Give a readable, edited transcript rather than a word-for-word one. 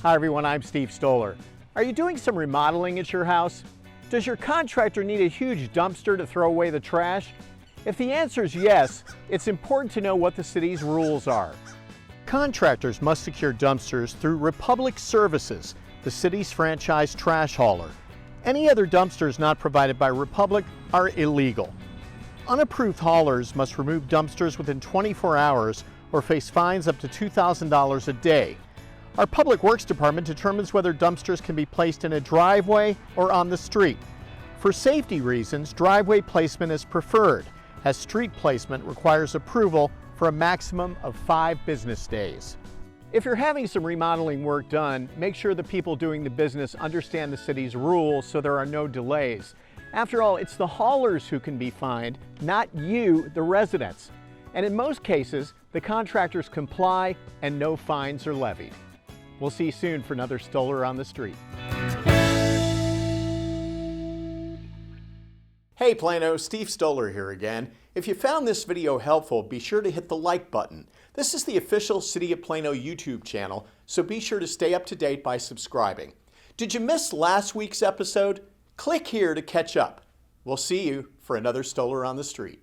Hi everyone, I'm Steve Stoller. Are you doing some remodeling at your house? Does your contractor need a huge dumpster to throw away the trash? If the answer is yes, it's important to know what the city's rules are. Contractors must secure dumpsters through Republic Services, the city's franchise trash hauler. Any other dumpsters not provided by Republic are illegal. Unapproved haulers must remove dumpsters within 24 hours or face fines up to $2,000 a day. Our Public Works Department determines whether dumpsters can be placed in a driveway or on the street. For safety reasons, driveway placement is preferred, as street placement requires approval for a maximum of 5 business days. If you're having some remodeling work done, make sure the people doing the business understand the city's rules so there are no delays. After all, it's the haulers who can be fined, not you, the residents. And in most cases, the contractors comply and no fines are levied. We'll see you soon for another Stoller on the Street. Hey Plano, Steve Stoller here again. If you found this video helpful, be sure to hit the like button. This is the official City of Plano YouTube channel, so be sure to stay up to date by subscribing. Did you miss last week's episode? Click here to catch up. We'll see you for another Stoller on the Street.